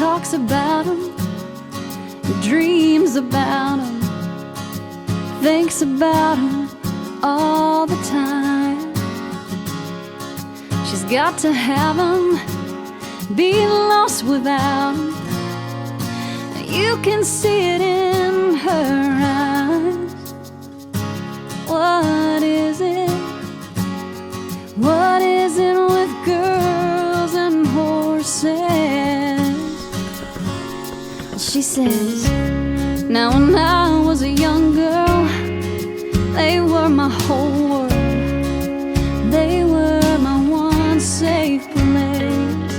talks about him, dreams about him, thinks about him all the time. She's got to have him, be lost without him. You can see it in her eyes. What is it? What is it with girls and horses? She says, now when I was a young girl, they were my whole world. They were my one safe place.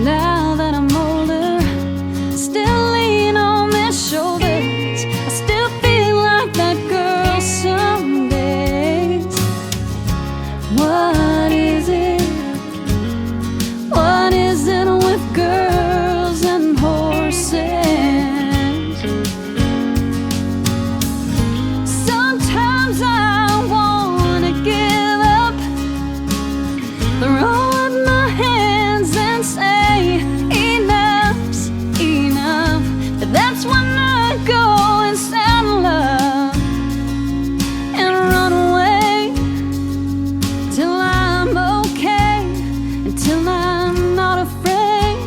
Now that I'm older, I still lean on their shoulders. I still feel like that girl some days. What is it? What is it with girls and horses? Sometimes I wanna give up, throw up my hands and say enough's enough. But that's when I go and settle love and run away till I'm okay, until I'm not afraid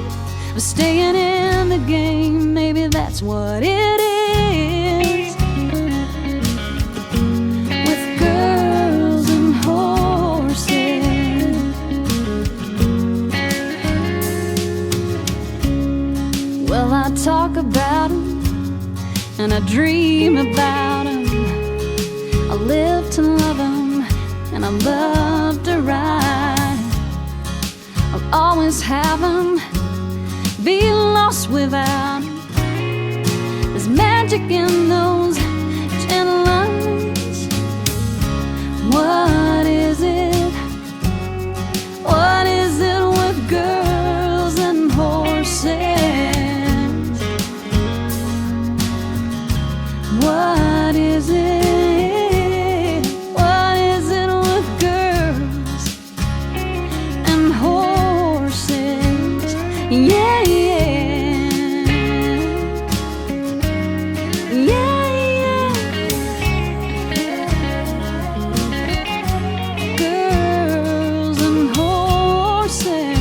of staying in the game. Maybe that's what it is with girls and horses. Well, I talk about him and I dream about him. I live to love him and I love to ride. I'll always have him, be lost without him. There's magic in those gentle lines. What is it? What is it with girls and horses? What is it? What is it with girls and horses? Yeah, girls and horses.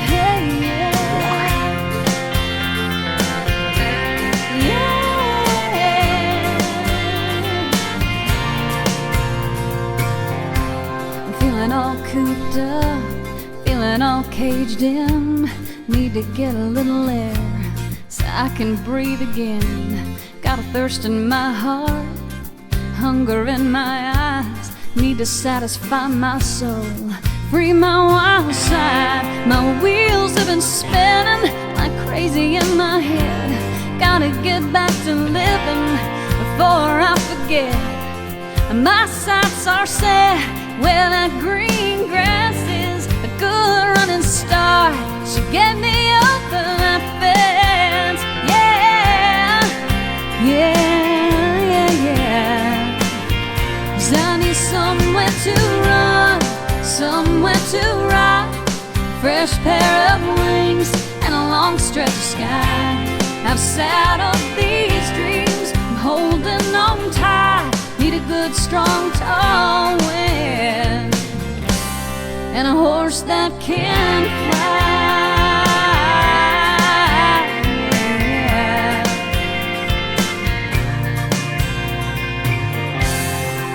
Hey, I'm feeling all cooped up, feeling all caged in. Need to get a little air so I can breathe again. Got a thirst in my heart, hunger in my eyes. Need to satisfy my soul, free my wild side. My wheels have been spinning like crazy in my head. Gotta get back to living before I forget. My sights are set where that green grass is, a good running start. So get me over that fence. Yeah, yeah, yeah, yeah. 'Cause I need somewhere to run, somewhere to ride, fresh pair of wings and a long stretch of sky. I've saddled these dreams, I'm holding on tight. Need a good, strong, tall wind and a horse that can fly. Yeah.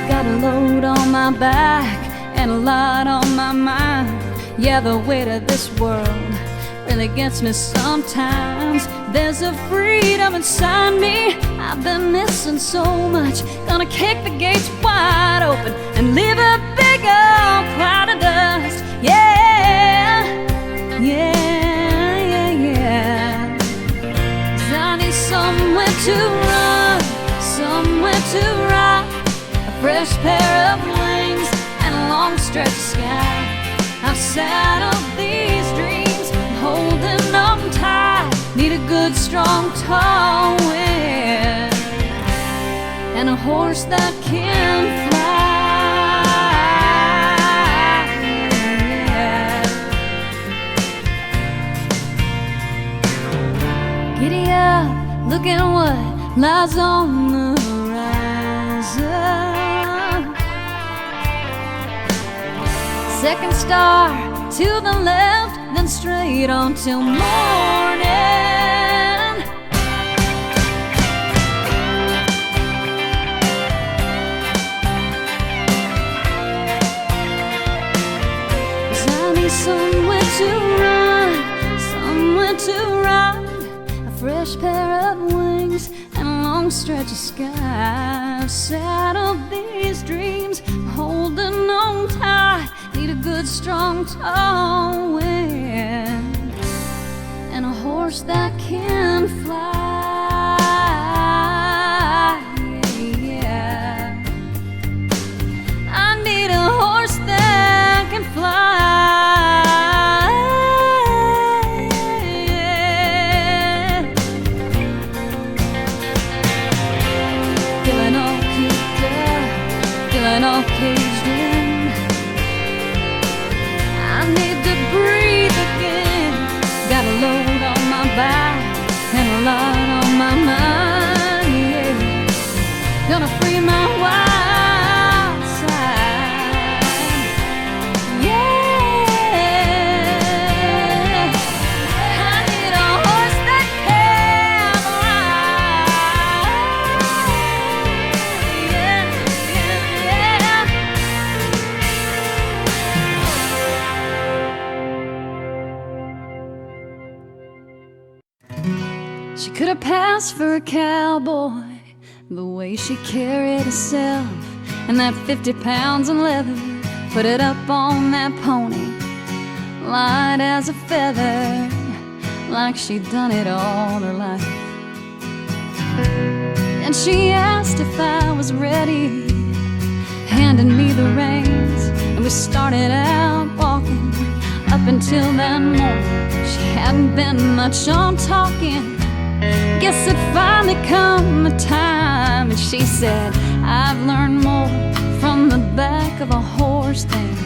Got a load on my back and a lot on my mind. Yeah, the weight of this world really gets me sometimes. There's a freedom inside me I've been missing so much. Gonna kick the gates wide open and leave a big old cloud of dust. Yeah, yeah, yeah, yeah. 'Cause I need somewhere to run, somewhere to ride, a fresh pair of wings and a long stretch of sky. I've saddled these dreams, I'm holding on tight. a good strong tall wind, and a horse that can fly. Yeah. Giddy up, look at what lies on the horizon. Second star to the left, then straight on till morning. Somewhere to run, somewhere to ride, a fresh pair of wings and a long stretch of sky. I've saddled these dreams, holding on tight. Need a good strong tall wind and a horse that can fly. Yeah. I need a horse that can fly. All caged in, I need to breathe again. Got a load on my back and a lot on my mind, yeah. Gonna free my wild side, yeah. I need a horse that can ride. She could have passed for a cowboy, the way she carried herself, and that 50 pounds in leather, put it up on that pony, light as a feather, like she'd done it all her life. And she asked if I was ready, handed me the reins, and we started out walking. Up until that moment, she hadn't been much on talking. Guess it finally come a time, and she said, I've learned more from the back of a horse than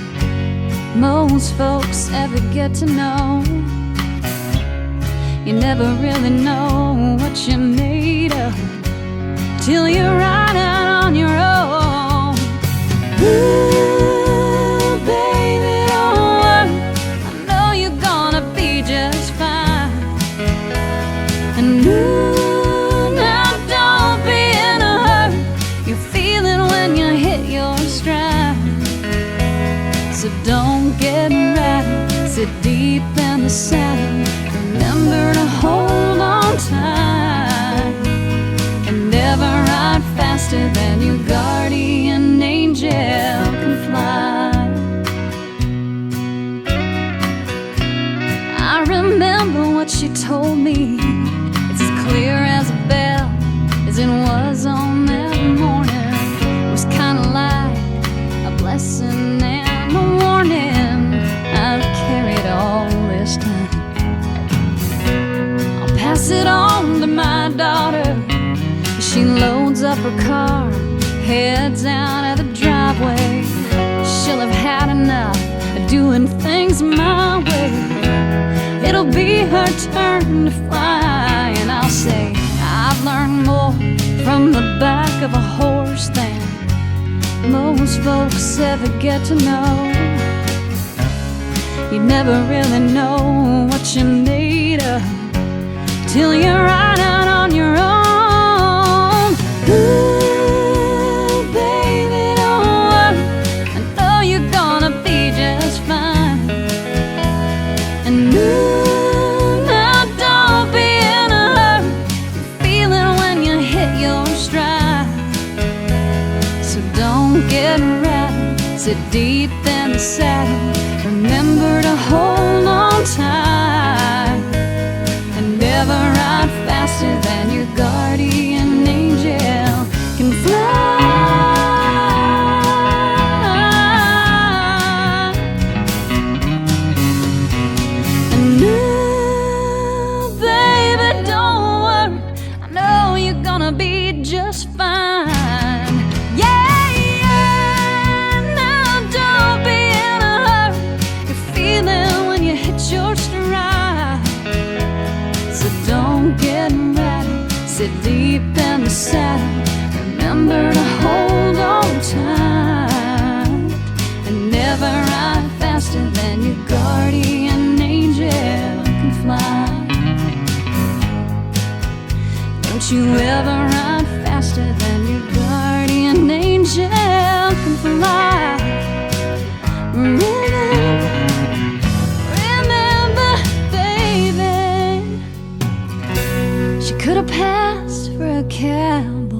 most folks ever get to know. You never really know what you're made of till you ride out on your own. Ooh, baby, don't worry, I know you're gonna be just fine. And ooh, now don't be in a hurry, you feel it when you hit your stride. So don't get rattled, sit deep in the saddle, remember to hold on tight, and never ride faster than your guardian angel can fly. I remember what she told me, it's as clear as a bell as it was on that morning. It was kinda like a blessing and a warning I've carried all this time. I'll pass it on to my daughter. She loads up her car, heads out of the driveway. She'll have had enough of doing things my way. It'll be her turn to fly, and I'll say I've learned more from the back of a horse than most folks ever get to know. You never really know what you're made of till you ride out on your own. Ooh, baby, don't worry, I know you're gonna be just fine. And ooh, now don't be in a hurry, you feel it when you hit your stride. So don't get rattled, sit deep in the saddle, remember to hold on tight, and never ride faster than your guardian angel can fly. And ooh, baby, sit deep in the saddle. Remember to hold on tight and never ride faster than your guardian angel can fly. Don't you ever ride faster than your guardian angel can fly. Remember, baby, she could have passed for a cowboy.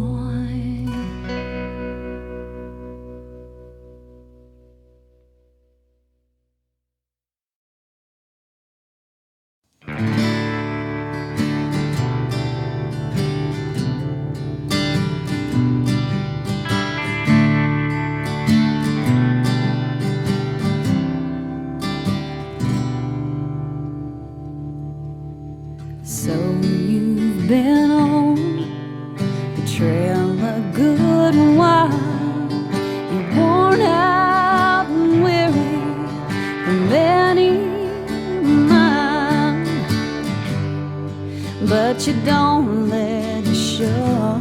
So you've been on the trail a good while. You're worn out and weary from many miles, but you don't let it show.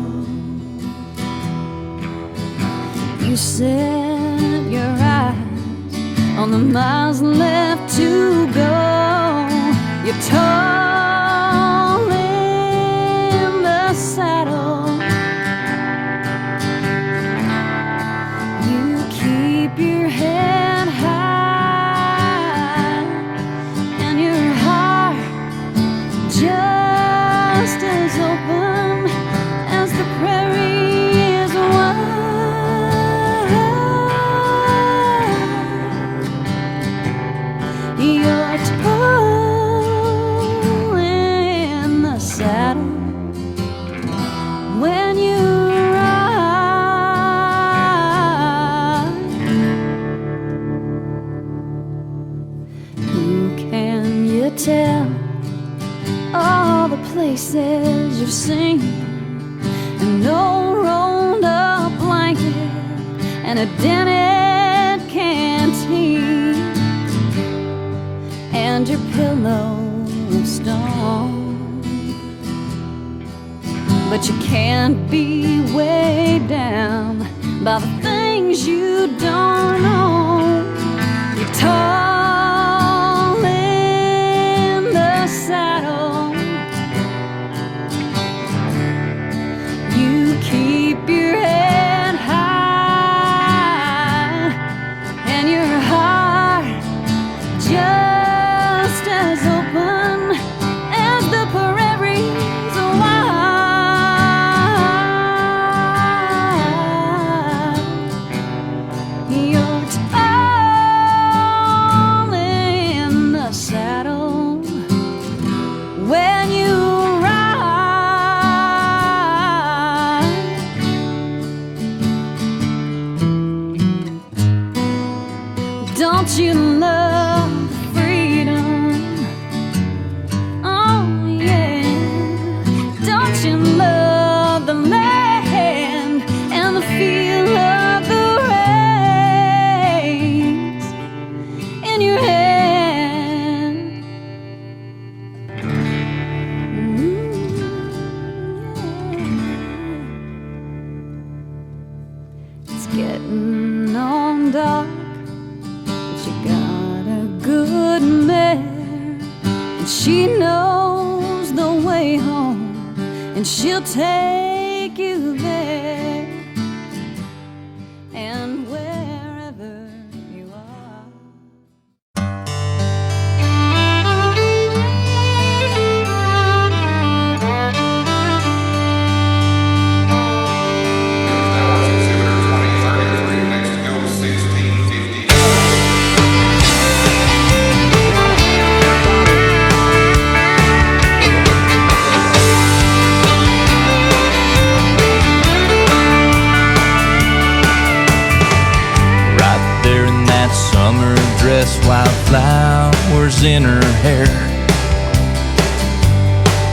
You set your eyes on the miles left to go. You're tall in the saddle. You keep your head high and your heart just as open as the prairie is wide. You're tall in the saddle when you ride. Who can you tell all the places you've seen? An old rolled up blanket and a dented canteen and your pillow of stone. But you can't be weighed down by the things you don't know. You're tall in the saddle. You keep your head high and your heart just as open as the prairie's wide. You're tall in the saddle when you ride. Don't you love freedom? Oh yeah. Don't you love the land and the feel of the reins in your hand? It's getting on dark, but you got a good mare, and she knows the way home, and she'll take you there and wherever you are. Right there in that summer dress, wildflowers in her hair.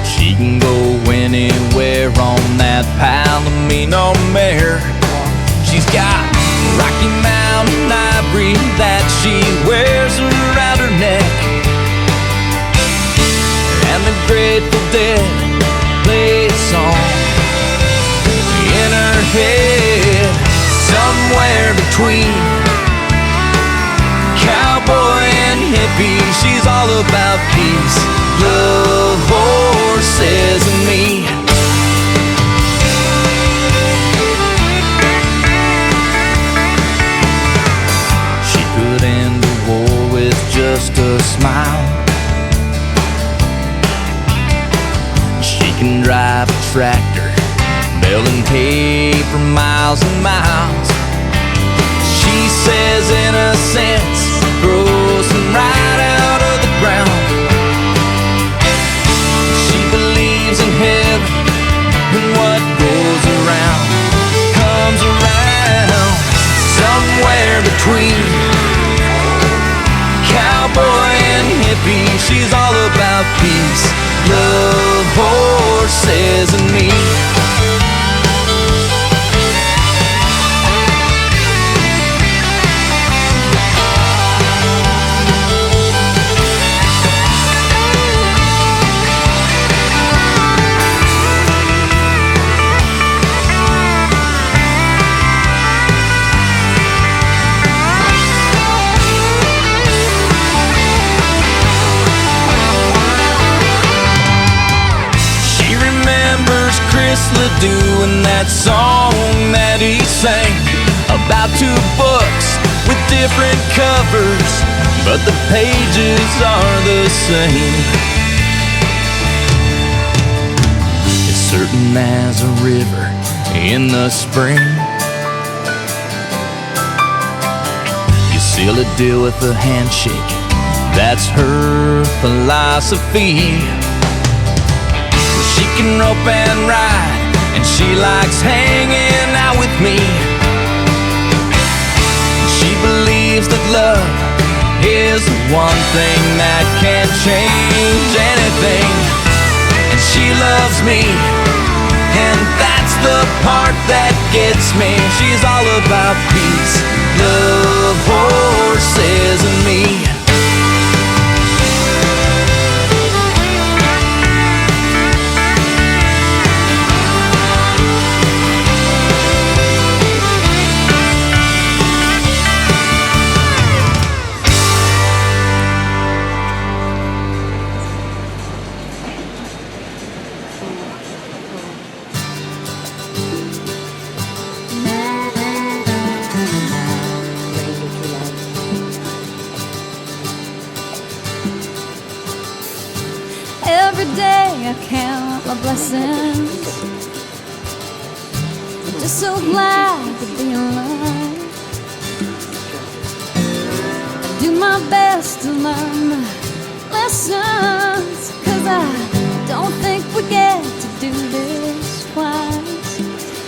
She can go anywhere on that Palomino mare. She's got Rocky Mountain ivory that she wears around her neck, and the Grateful Dead play a song somewhere between cowboy and hippie. She's all about peace, love, horses, and me. She could end the war with just a smile. She can drive a tractor, baling hay for miles and miles. She says innocence grows right out of the ground. She believes in heaven and what goes around comes around. Somewhere between cowboy and hippie, she's all about peace, love, horses, and me. Doing that song that he sang about two books with different covers, but the pages are the same. It's certain as a river in the spring. You seal a deal with a handshake, that's her philosophy. She can rope and ride, and she likes hanging out with me. She believes that love is the one thing that can't change anything. And she loves me, and that's the part that gets me. She's all about peace, love, horses, and me. Every day I count my blessings. I'm just so glad to be alive. I do my best to learn my lessons, 'cause I don't think we get to do this twice.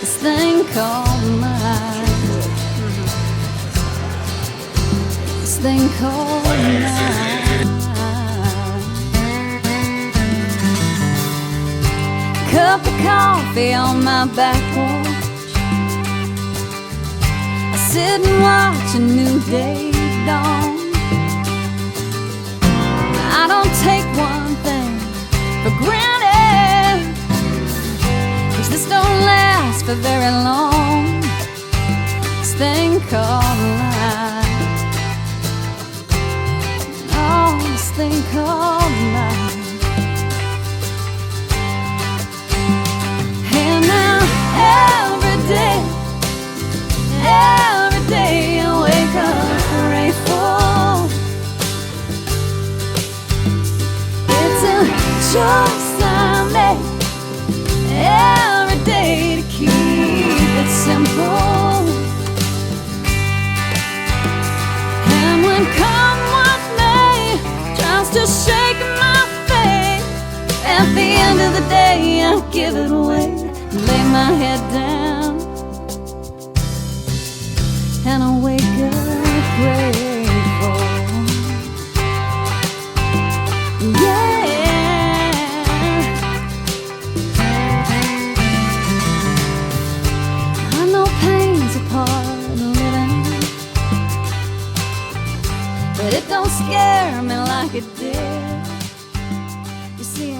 This thing called life. This thing called life. Cup of coffee on my back porch. I sit and watch a new day dawn. I don't take one thing for granted, 'cause this don't last for very long. This thing called life. Oh, this thing called life. Every day I wake up grateful. It's a choice I make every day to keep it simple. And when come what may tries to shake my faith, at the end of the day I give it away, lay my head down, and I wake up grateful. Yeah, I know pain's a part of living, but it don't scare me like it did. You see,